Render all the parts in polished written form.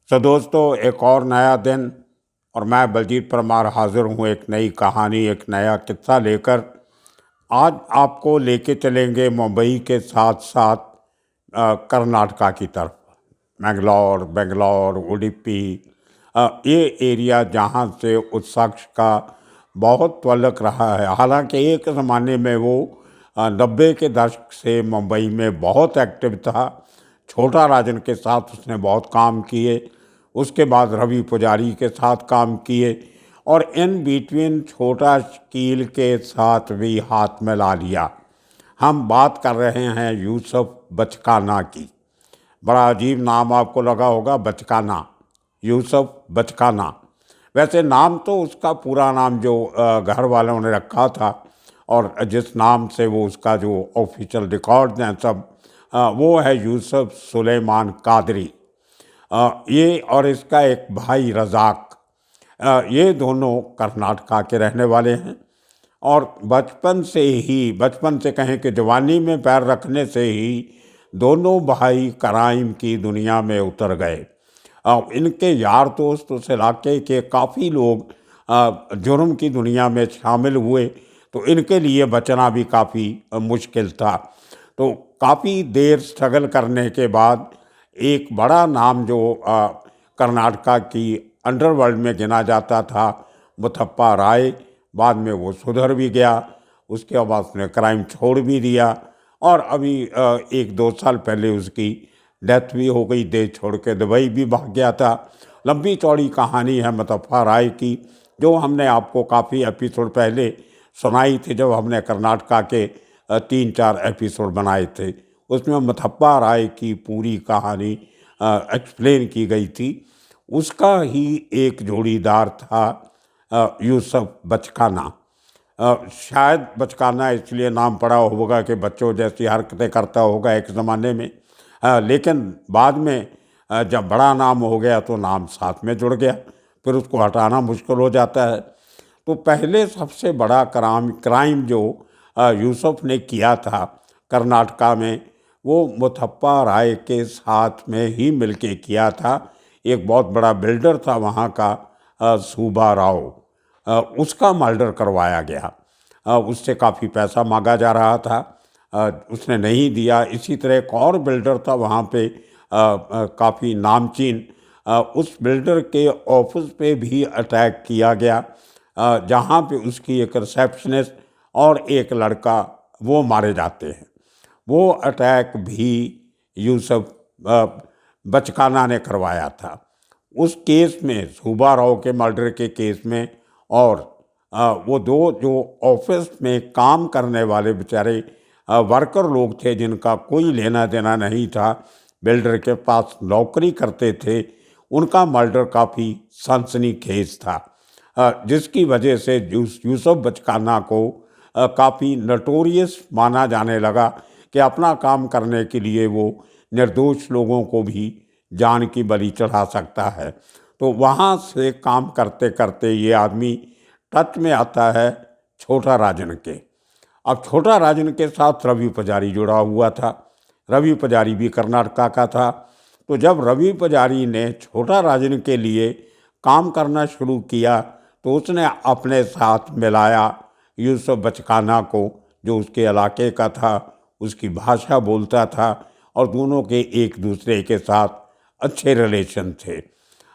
तो दोस्तों, एक और नया दिन और मैं बलजीत परमार हाजिर हूँ एक नई कहानी, एक नया किस्सा लेकर। आज आपको लेके चलेंगे मुंबई के साथ साथ कर्नाटका की तरफ। मैंगलोर, बेंगलोर, उडुपी, ये एरिया जहाँ से उस शख्स का बहुत तल्लुक़ रहा है। हालांकि एक ज़माने में वो 90 के दशक से मुंबई में बहुत एक्टिव था। छोटा राजन के साथ उसने बहुत काम किए, उसके बाद रवि पुजारी के साथ काम किए और इन बिटवीन छोटा शकील के साथ भी हाथ मिला लिया। हम बात कर रहे हैं यूसुफ बचकाना की। बड़ा अजीब नाम आपको लगा होगा, बचकाना, यूसुफ बचकाना। वैसे नाम तो उसका पूरा नाम जो घर वालों ने रखा था और जिस नाम से वो उसका जो ऑफिशियल रिकॉर्ड्स हैं सब, वो है यूसुफ सुलेमान कादरी। ये और इसका एक भाई रज़ाक, ये दोनों कर्नाटका के रहने वाले हैं और बचपन से कहें कि जवानी में पैर रखने से ही दोनों भाई क्राइम की दुनिया में उतर गए। इनके यार दोस्त उस इलाके के काफ़ी लोग जुर्म की दुनिया में शामिल हुए, तो इनके लिए बचना भी काफ़ी मुश्किल था। तो काफ़ी देर स्ट्रगल करने के बाद एक बड़ा नाम जो कर्नाटका की अंडरवर्ल्ड में गिना जाता था, मुथप्पा राय, बाद में वो सुधर भी गया। उसके बाद उसने क्राइम छोड़ भी दिया और अभी 1-2 साल पहले उसकी डेथ भी हो गई, देश छोड़ के दुबई भी भाग गया था। लंबी चौड़ी कहानी है मुथप्पा राय की, जो हमने आपको काफ़ी एपिसोड पहले सुनाई थी जब हमने कर्नाटका के 3-4 एपिसोड बनाए थे। उसमें मुथप्पा राय की पूरी कहानी एक्सप्लेन की गई थी। उसका ही एक जोड़ीदार था यूसुफ बचकाना। शायद बचकाना इसलिए नाम पड़ा होगा कि बच्चों जैसी हरकतें करता होगा एक ज़माने में, लेकिन बाद में जब बड़ा नाम हो गया तो नाम साथ में जुड़ गया, फिर उसको हटाना मुश्किल हो जाता है। तो पहले सबसे बड़ा क्राइम जो यूसुफ ने किया था कर्नाटका में, वो मुथप्पा राय के साथ में ही मिलके किया था। एक बहुत बड़ा बिल्डर था वहाँ का, सूबा राव, उसका मर्डर करवाया गया। उससे काफ़ी पैसा मांगा जा रहा था, उसने नहीं दिया। इसी तरह एक और बिल्डर था वहाँ पे, काफ़ी नामचीन, उस बिल्डर के ऑफिस पे भी अटैक किया गया, जहाँ पे उसकी एक रिसेप्शनिस्ट और एक लड़का वो मारे जाते हैं। वो अटैक भी यूसुफ बचकाना ने करवाया था। उस केस में, सूबा राव के मर्डर के केस में, और वो दो जो ऑफिस में काम करने वाले बेचारे वर्कर लोग थे जिनका कोई लेना देना नहीं था, बिल्डर के पास नौकरी करते थे, उनका मर्डर काफ़ी सनसनीखेज था, जिसकी वजह से यूसुफ बचकाना को काफ़ी नटोरियस माना जाने लगा कि अपना काम करने के लिए वो निर्दोष लोगों को भी जान की बलि चढ़ा सकता है। तो वहाँ से काम करते करते ये आदमी टच में आता है छोटा राजन के। अब छोटा राजन के साथ रवि पुजारी जुड़ा हुआ था। रवि पुजारी भी कर्नाटका का था। तो जब रवि पुजारी ने छोटा राजन के लिए काम करना शुरू किया तो उसने अपने साथ मिलाया यूसुफ बचकाना को, जो उसके इलाके का था, उसकी भाषा बोलता था और दोनों के एक दूसरे के साथ अच्छे रिलेशन थे।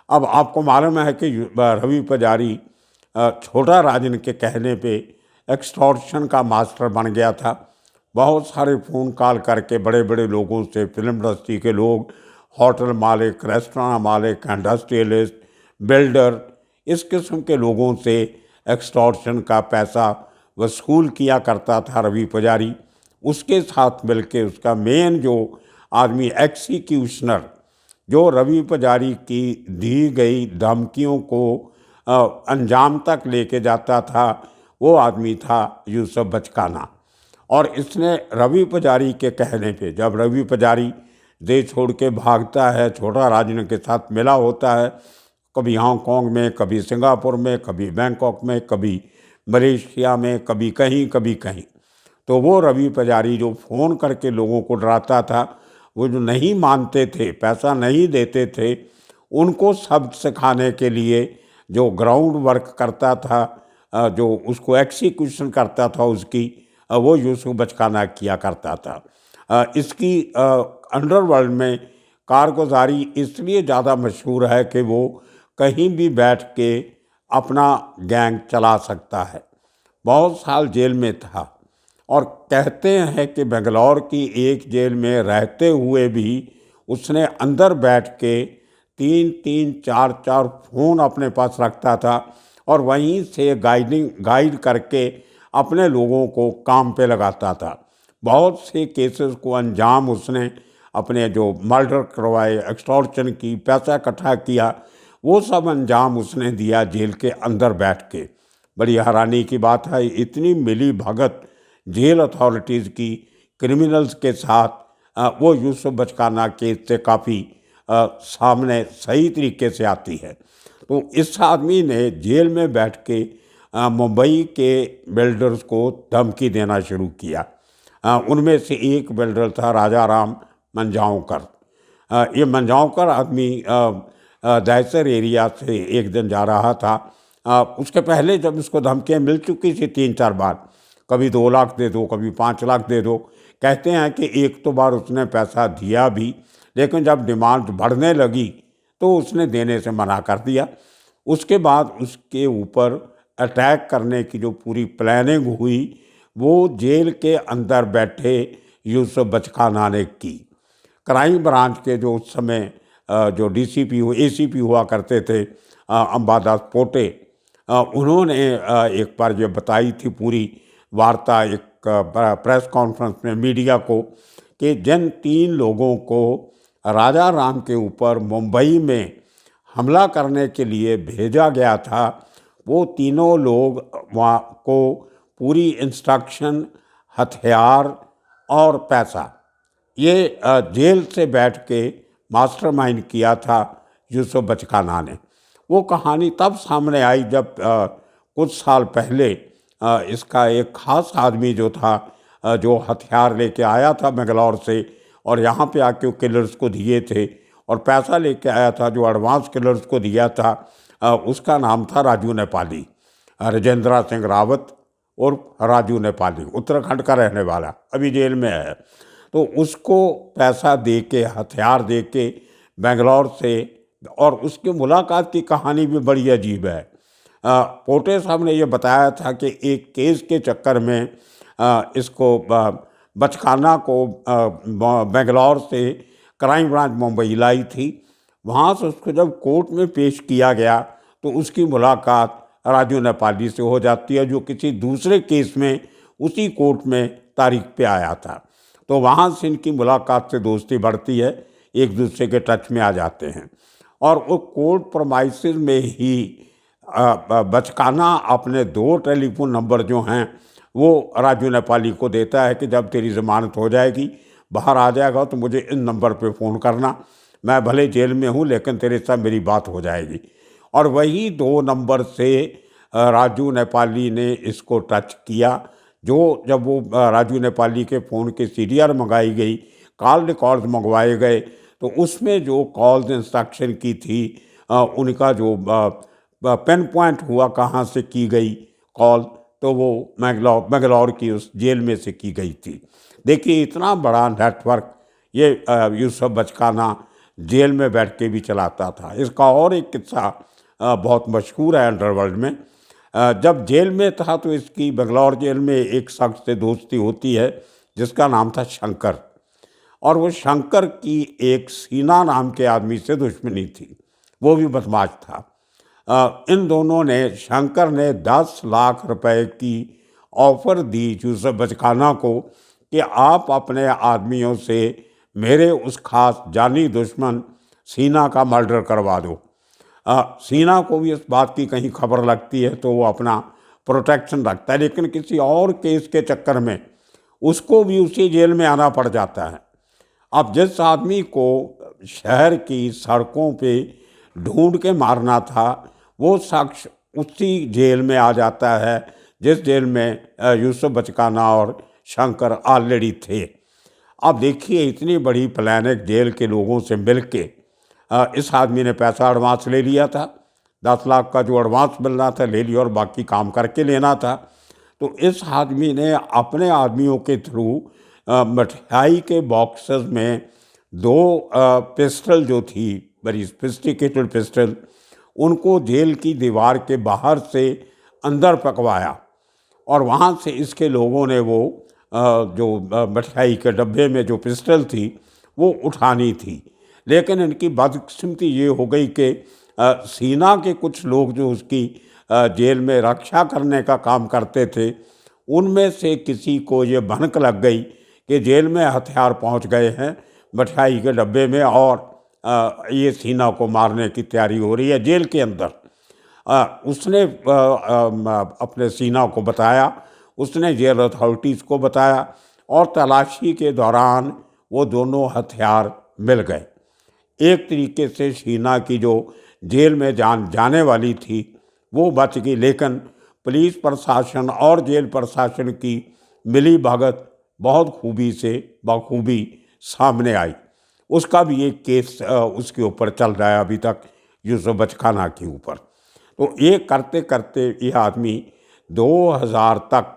अब आपको मालूम है कि रवि पुजारी छोटा राजन के कहने पे एक्सटॉर्शन का मास्टर बन गया था। बहुत सारे फ़ोन कॉल करके बड़े बड़े लोगों से, फिल्म इंडस्ट्री के लोग, होटल मालिक, रेस्टोरेंट मालिक, इंडस्ट्रियलिस्ट, बिल्डर, इस किस्म के लोगों से एक्सटॉर्शन का पैसा वसूल किया करता था रवि पुजारी। उसके साथ मिलके उसका मेन जो आदमी एक्सिक्यूशनर, जो रवि पुजारी की दी गई धमकियों को अंजाम तक लेके जाता था, वो आदमी था यूसुफ बचकाना। और इसने रवि पुजारी के कहने पे, जब रवि पुजारी देश छोड़ के भागता है, छोटा राजन के साथ मिला होता है, कभी हांगकांग में, कभी सिंगापुर में, कभी बैंकॉक में, कभी मलेशिया में, कभी कहीं, तो वो रवि पुजारी जो फ़ोन करके लोगों को डराता था, वो जो नहीं मानते थे, पैसा नहीं देते थे, उनको शब्द सिखाने के लिए जो ग्राउंड वर्क करता था, जो उसको एक्सिक्यूशन करता था उसकी, वो यूसुफ बचकाना किया करता था। इसकी अंडरवर्ल्ड में कारगुजारी इसलिए ज़्यादा मशहूर है कि वो कहीं भी बैठ के अपना गैंग चला सकता है। बहुत साल जेल में था और कहते हैं कि बेंगलौर की एक जेल में रहते हुए भी उसने अंदर बैठ के 3-3, 4-4 फ़ोन अपने पास रखता था और वहीं से गाइड करके अपने लोगों को काम पे लगाता था। बहुत से केसेस को अंजाम उसने अपने जो मर्डर करवाए, एक्सटॉर्शन की, पैसा इकट्ठा किया, वो सब अंजाम उसने दिया जेल के अंदर बैठ के। बड़ी हैरानी की बात है, इतनी मिली भगत जेल अथॉरिटीज़ की क्रिमिनल्स के साथ वो यूसुफ बचकाना केस से काफ़ी सामने सही तरीके से आती है। तो इस आदमी ने जेल में बैठ के मुंबई के बिल्डर्स को धमकी देना शुरू किया। उनमें से एक बिल्डर था राजा राम मंजावकर। ये मंजावकर आदमी दहसर एरिया से एक दिन जा रहा था। उसके पहले जब उसको धमकियाँ मिल चुकी थी 3-4 बार, कभी 2 लाख दे दो, कभी 5 लाख दे दो। कहते हैं कि एक तो बार उसने पैसा दिया भी, लेकिन जब डिमांड बढ़ने लगी तो उसने देने से मना कर दिया। उसके बाद उसके ऊपर अटैक करने की जो पूरी प्लानिंग हुई वो जेल के अंदर बैठे यूसुफ बचकाना ने की। क्राइम ब्रांच के जो उस समय जो डीसीपी एसीपी हुआ करते थे, अंबादास पोटे, उन्होंने एक बार ये बताई थी पूरी वार्ता एक प्रेस कॉन्फ्रेंस में मीडिया को कि जिन 3 लोगों को राजा राम के ऊपर मुंबई में हमला करने के लिए भेजा गया था, वो तीनों लोग वहाँ को पूरी इंस्ट्रक्शन, हथियार और पैसा ये जेल से बैठ के मास्टरमाइंड किया था यूसुफ बचकाना ने। वो कहानी तब सामने आई जब कुछ साल पहले इसका एक ख़ास आदमी जो था, जो हथियार लेके आया था बेंगलौर से और यहाँ पे आके किलर्स को दिए थे और पैसा लेके आया था जो एडवांस किलर्स को दिया था, उसका नाम था राजू नेपाली, राजेंद्र सिंह रावत और राजू नेपाली, उत्तराखंड का रहने वाला, अभी जेल में है। तो उसको पैसा दे के, हथियार दे के बेंगलौर से, और उसकी मुलाकात की कहानी भी बड़ी अजीब है। पोटे साहब ने ये बताया था कि एक केस के चक्कर में इसको बचकाना को बेंगलौर से क्राइम ब्रांच मुंबई लाई थी। वहाँ से उसको जब कोर्ट में पेश किया गया तो उसकी मुलाकात राजू नेपाली से हो जाती है, जो किसी दूसरे केस में उसी कोर्ट में तारीख पे आया था। तो वहाँ से इनकी मुलाकात से दोस्ती बढ़ती है, एक दूसरे के टच में आ जाते हैं। और वो कोर्ट प्रोमाइसिस में ही बचकाना अपने 2 टेलीफोन नंबर जो हैं वो राजू नेपाली को देता है कि जब तेरी ज़मानत हो जाएगी, बाहर आ जाएगा तो मुझे इन नंबर पे फ़ोन करना, मैं भले जेल में हूँ लेकिन तेरे साथ मेरी बात हो जाएगी। और वही 2 नंबर से राजू नेपाली ने इसको टच किया। जब वो राजू नेपाली के फ़ोन के सीडीआर मंगाई गई, कॉल रिकॉर्ड्स मंगवाए गए, तो उसमें जो कॉल्स इंस्ट्रक्शन की थी, उनका जो पेन पॉइंट हुआ कहाँ से की गई कॉल, तो वो बेंगलौर की उस जेल में से की गई थी। देखिए इतना बड़ा नेटवर्क ये यूसुफ बचकाना जेल में बैठ के भी चलाता था। इसका और एक किस्सा बहुत मशहूर है अंडरवर्ल्ड में। जब जेल में था तो इसकी बेंगलौर जेल में एक शख्स से दोस्ती होती है जिसका नाम था शंकर, और वो शंकर की एक सीना नाम के आदमी से दुश्मनी थी, वो भी बदमाश था। इन दोनों ने, शंकर ने 10 लाख रुपए की ऑफ़र दी यूसुफ बचकाना को कि आप अपने आदमियों से मेरे उस खास जानी दुश्मन सीना का मर्डर करवा दो। सीना को भी इस बात की कहीं खबर लगती है तो वो अपना प्रोटेक्शन रखता है, लेकिन किसी और केस के चक्कर में उसको भी उसी जेल में आना पड़ जाता है। अब जिस आदमी को शहर की सड़कों पे ढूंढ के मारना था, वो शख्स उसी जेल में आ जाता है जिस जेल में यूसुफ बचकाना और शंकर ऑलरेडी थे। अब देखिए इतनी बड़ी प्लानिंग जेल के लोगों से मिल के इस आदमी ने पैसा एडवांस ले लिया था, 10 लाख का जो एडवांस मिलना था ले लिया और बाकी काम करके लेना था। तो इस आदमी ने अपने आदमियों के थ्रू मिठाई के बॉक्सेस में 2 पिस्टल जो थी, बड़ी सोफिस्टिकेटेड पिस्टल, उनको जेल की दीवार के बाहर से अंदर पकवाया और वहाँ से इसके लोगों ने वो जो मिठाई के डब्बे में जो पिस्टल थी वो उठानी थी। लेकिन इनकी बदकिस्मती ये हो गई कि सेना के कुछ लोग जो उसकी जेल में रक्षा करने का काम करते थे, उनमें से किसी को ये भनक लग गई कि जेल में हथियार पहुंच गए हैं मिठाई के डब्बे में और ये सेना को मारने की तैयारी हो रही है जेल के अंदर। उसने अपने सेना को बताया, उसने जेल अथॉरिटीज़ को बताया और तलाशी के दौरान वो दोनों हथियार मिल गए। एक तरीके से सेना की जो जेल में जाने वाली थी वो बच गई, लेकिन पुलिस प्रशासन और जेल प्रशासन की मिली भगत बहुत बखूबी सामने आई। उसका भी एक केस उसके ऊपर चल रहा है अभी तक, यूसुफ बचखाना के ऊपर। तो ये करते करते ये आदमी 2000 तक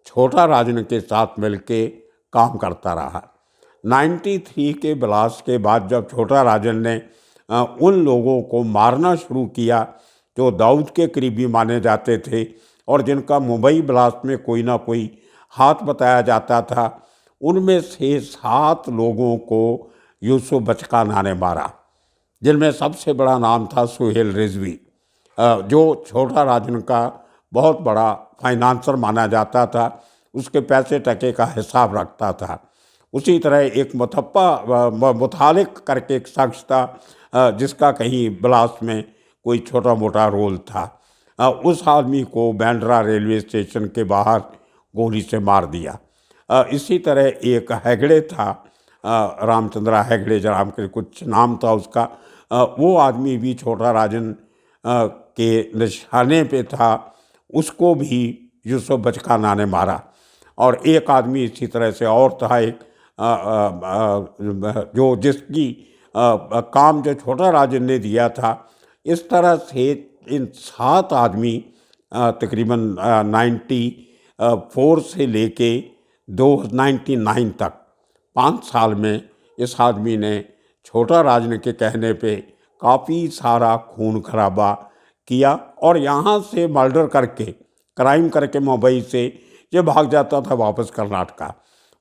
छोटा राजन के साथ मिलके काम करता रहा। 93 के ब्लास्ट के बाद जब छोटा राजन ने उन लोगों को मारना शुरू किया जो दाऊद के करीबी माने जाते थे और जिनका मुंबई ब्लास्ट में कोई ना कोई हाथ बताया जाता था, उनमें से 7 लोगों को यूसुफ बचखाना ने मारा, जिनमें सबसे बड़ा नाम था सुहेल रिजवी, जो छोटा राजन का बहुत बड़ा फाइनेंसर माना जाता था, उसके पैसे टके का हिसाब रखता था। उसी तरह एक मुतालिक करके एक शख्स था जिसका कहीं ब्लास्ट में कोई छोटा मोटा रोल था। उस आदमी को बांद्रा रेलवे स्टेशन के बाहर गोली से मार दिया। इसी तरह एक हेगड़े था, रामचंद्रा हेगड़े जनाब के कुछ नाम था उसका, वो आदमी भी छोटा राजन के निशाने पे था, उसको भी यूसुफ बचखाना ने मारा। और एक आदमी इसी तरह से और था, एक जो जिसकी काम जो छोटा राजन ने दिया था। इस तरह से इन 7 आदमी तकरीबन 94 से लेके 99 तक 5 साल में इस आदमी ने छोटा राजन के कहने पे काफ़ी सारा खून खराबा किया और यहाँ से मर्डर करके, क्राइम करके मुंबई से ये भाग जाता था वापस कर्नाटका।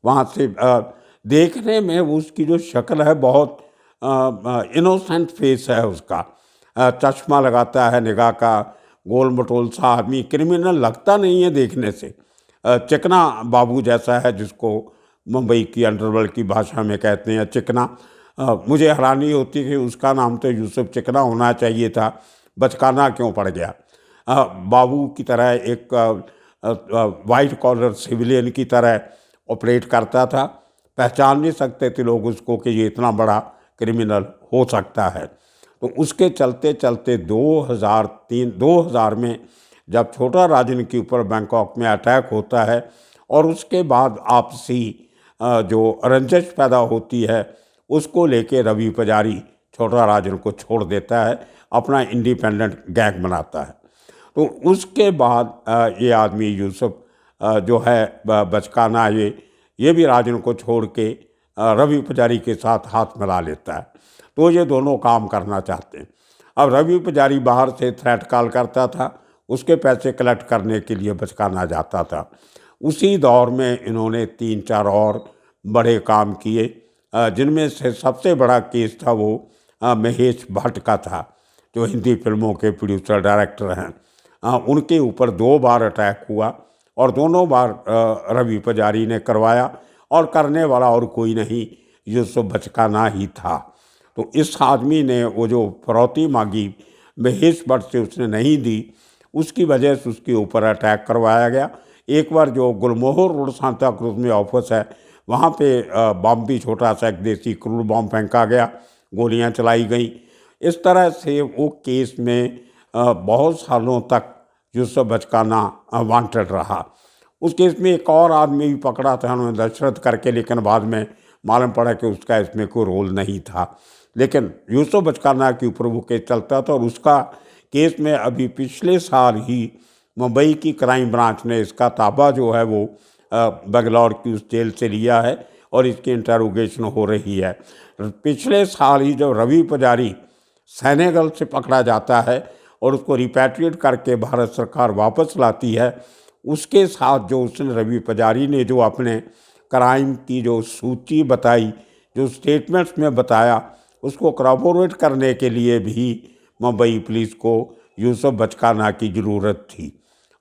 वहाँ से देखने में उसकी जो शक्ल है बहुत इनोसेंट फेस है उसका, चश्मा लगाता है, निगाह का गोल मटोल सा आदमी, क्रिमिनल लगता नहीं है देखने से, चिकना बाबू जैसा है, जिसको मुंबई की अंडरवर्ल्ड की भाषा में कहते हैं चिकना। मुझे हैरानी होती है कि उसका नाम तो यूसुफ चिकना होना चाहिए था, बचखाना क्यों पड़ गया। बाबू की तरह एक वाइट कॉलर सिविलियन की तरह ऑपरेट करता था, पहचान नहीं सकते थे लोग उसको कि ये इतना बड़ा क्रिमिनल हो सकता है। तो उसके चलते चलते 2000 में जब छोटा राजन के ऊपर बैंकॉक में अटैक होता है और उसके बाद आपसी जो रंजिश पैदा होती है, उसको लेके रवि पुजारी छोटा राजन को छोड़ देता है, अपना इंडिपेंडेंट गैंग बनाता है। तो उसके बाद ये आदमी यूसुफ जो है बचखाना, ये भी राजन को छोड़ के रवि पुजारी के साथ हाथ मिला लेता है। तो ये दोनों काम करना चाहते हैं। अब रवि पुजारी बाहर से थ्रेट कॉल करता था, उसके पैसे कलेक्ट करने के लिए बचखाना जाता था। उसी दौर में इन्होंने 3-4 और बड़े काम किए, जिनमें से सबसे बड़ा केस था वो महेश भट्ट का था, जो हिंदी फिल्मों के प्रोड्यूसर डायरेक्टर हैं। उनके ऊपर 2 बार अटैक हुआ और दोनों बार रवि पुजारी ने करवाया, और करने वाला और कोई नहीं, यूसुफ बचखाना ही था। तो इस आदमी ने वो जो फरौती मांगी महेश भट्ट से, उसने नहीं दी, उसकी वजह से उसके ऊपर अटैक करवाया गया। एक बार जो गुलमोहर रोड सांता क्रूज में ऑफिस है, वहाँ पे बम भी छोटा सा एक देसी क्रूड बम फेंका गया, गोलियाँ चलाई गई। इस तरह से वो केस में बहुत सालों तक यूसुफ बचखाना वांटेड रहा। उस केस में एक और आदमी भी पकड़ा था उन्होंने दशरथ करके, लेकिन बाद में मालूम पड़ा कि उसका इसमें कोई रोल नहीं था। लेकिन यूसुफ बचकाना के ऊपर वो केस चलता था और उसका केस में अभी पिछले साल ही मुंबई की क्राइम ब्रांच ने इसका ताबा जो है वो बेंगलौर की उस जेल से लिया है और इसकी इंटरोगेशन हो रही है। पिछले साल ही जब रवि पुजारी सेनेगल से पकड़ा जाता है और उसको रिपैट्रिएट करके भारत सरकार वापस लाती है, उसके साथ जो उसने रवि पुजारी ने जो अपने क्राइम की जो सूची बताई, जो स्टेटमेंट्स में बताया, उसको करबोरेट करने के लिए भी मुंबई पुलिस को यूसुफ बचकाना की ज़रूरत थी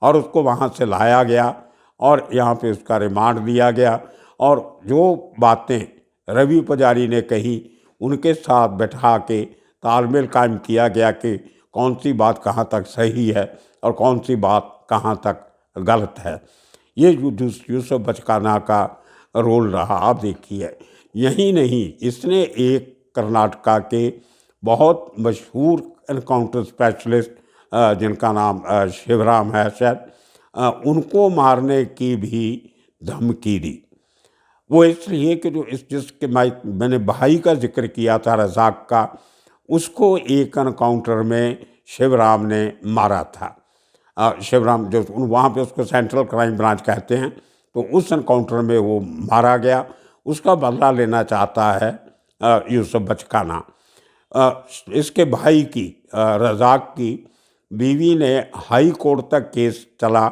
और उसको वहाँ से लाया गया और यहाँ पे उसका रिमांड लिया गया और जो बातें रवि पुजारी ने कही उनके साथ बैठा के तालमेल कायम किया गया कि कौन सी बात कहाँ तक सही है और कौन सी बात कहाँ तक गलत है। ये यूसुफ बचकाना का रोल रहा। आप देखिए, यही नहीं, इसने एक कर्नाटका के बहुत मशहूर एनकाउंटर स्पेशलिस्ट जिनका नाम शिवराम है शायद, उनको मारने की भी धमकी दी। वो इसलिए कि जो जिसके मैंने भाई का जिक्र किया था रज़ाक का, उसको एक एनकाउंटर में शिवराम ने मारा था। शिवराम जो वहाँ पे उसको सेंट्रल क्राइम ब्रांच कहते हैं, तो उस एनकाउंटर में वो मारा गया। उसका बदला लेना चाहता है यूसुफ बचकाना। इसके भाई की रज़ाक की बीवी ने हाई कोर्ट तक केस चला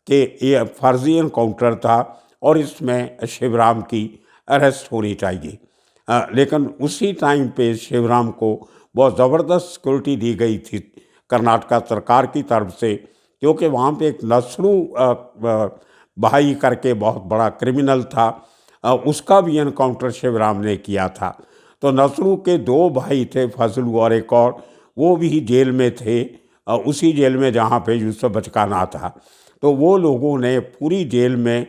कि ये फर्जी एनकाउंटर था और इसमें शिवराम की अरेस्ट होनी चाहिए। लेकिन उसी टाइम पे शिवराम को बहुत ज़बरदस्त सिक्योरिटी दी गई थी कर्नाटका सरकार की तरफ से, क्योंकि वहाँ पे एक नसरू भाई करके बहुत बड़ा क्रिमिनल था, उसका भी एनकाउंटर शिवराम ने किया था। तो नसरू के दो भाई थे, फजलू और एक और, वो भी जेल में थे, उसी जेल में जहाँ पे यूसुफ बचकाना था। तो वो लोगों ने पूरी जेल में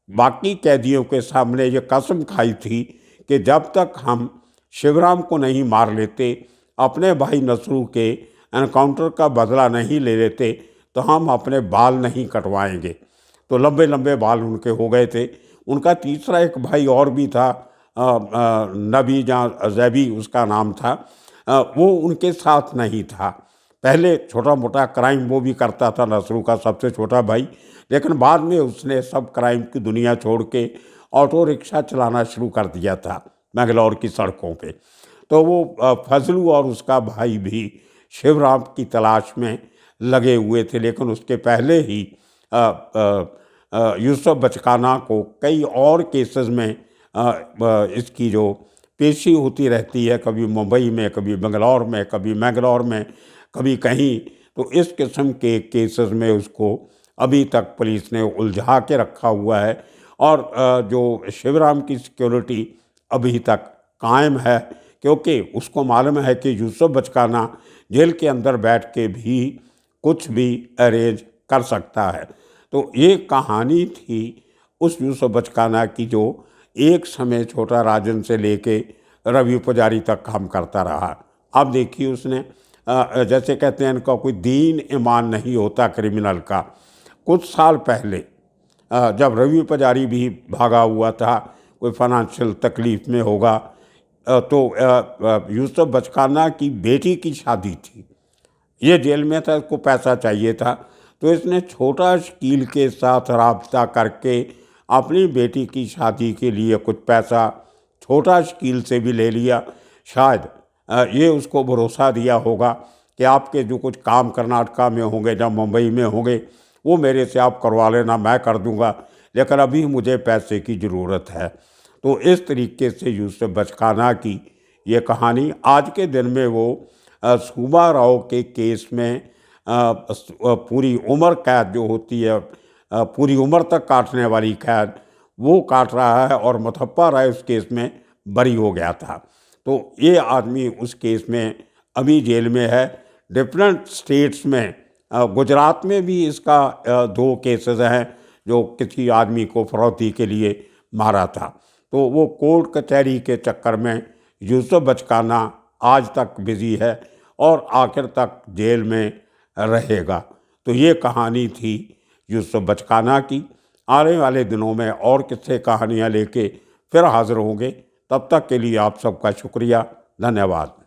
बाकी कैदियों के सामने ये कसम खाई थी कि जब तक हम शिवराम को नहीं मार लेते, अपने भाई नसरू के एनकाउंटर का बदला नहीं ले लेते, तो हम अपने बाल नहीं कटवाएंगे। तो लंबे लंबे बाल उनके हो गए थे। उनका तीसरा एक भाई और भी था, नबी जहाँ जैबी उसका नाम था, वो उनके साथ नहीं था। पहले छोटा मोटा क्राइम वो भी करता था, नसरू का सबसे छोटा भाई, लेकिन बाद में उसने सब क्राइम की दुनिया छोड़ के ऑटो रिक्शा चलाना शुरू कर दिया था बेंगलौर की सड़कों पे। तो वो फजलू और उसका भाई भी शिवराम की तलाश में लगे हुए थे, लेकिन उसके पहले ही यूसुफ बचकाना को कई और केसेस में इसकी जो पेशी होती रहती है, कभी मुंबई में, कभी बेंगलौर में, कभी मैंगलोर में, कभी कहीं। तो इस किस्म के केसेस में उसको अभी तक पुलिस ने उलझा के रखा हुआ है और जो शिवराम की सिक्योरिटी अभी तक कायम है, क्योंकि उसको मालूम है कि यूसुफ बचकाना जेल के अंदर बैठ के भी कुछ भी अरेंज कर सकता है। तो ये कहानी थी उस यूसुफ बचकाना की जो एक समय छोटा राजन से लेके रवि पुजारी तक काम करता रहा। अब देखिए, उसने जैसे कहते हैं इनका कोई दीन ईमान नहीं होता क्रिमिनल का। कुछ साल पहले जब रवि पुजारी भी भागा हुआ था, कोई फाइनेंशियल तकलीफ में होगा, तो यूसुफ बचकाना की बेटी की शादी थी। ये जेल में था, इसको पैसा चाहिए था, तो इसने छोटा शकील के साथ राब्ता करके अपनी बेटी की शादी के लिए कुछ पैसा छोटा शकील से भी ले लिया। शायद ये उसको भरोसा दिया होगा कि आपके जो कुछ काम कर्नाटका में होंगे, जब मुंबई में होंगे, वो मेरे से आप करवा लेना, मैं कर दूंगा, लेकिन अभी मुझे पैसे की ज़रूरत है। तो इस तरीके से यूसुफ बचकाना की ये कहानी, आज के दिन में वो सूबा राव के केस में पूरी उम्र कैद जो होती है, पूरी उम्र तक काटने वाली कैद, वो काट रहा है और मुथप्पा राय उस केस में बरी हो गया था। तो ये आदमी उस केस में अभी जेल में है। डिफरेंट स्टेट्स में, गुजरात में भी इसका 2 केसेस हैं जो किसी आदमी को फरौती के लिए मारा था। तो वो कोर्ट कचहरी के चक्कर में यूसुफ बचकाना आज तक बिजी है और आखिर तक जेल में रहेगा। तो ये कहानी थी यूसुफ बचकाना की। आने वाले दिनों में और किस्से कहानियाँ लेके फिर हाज़िर होंगे। तब तक के लिए आप सबका शुक्रिया। धन्यवाद।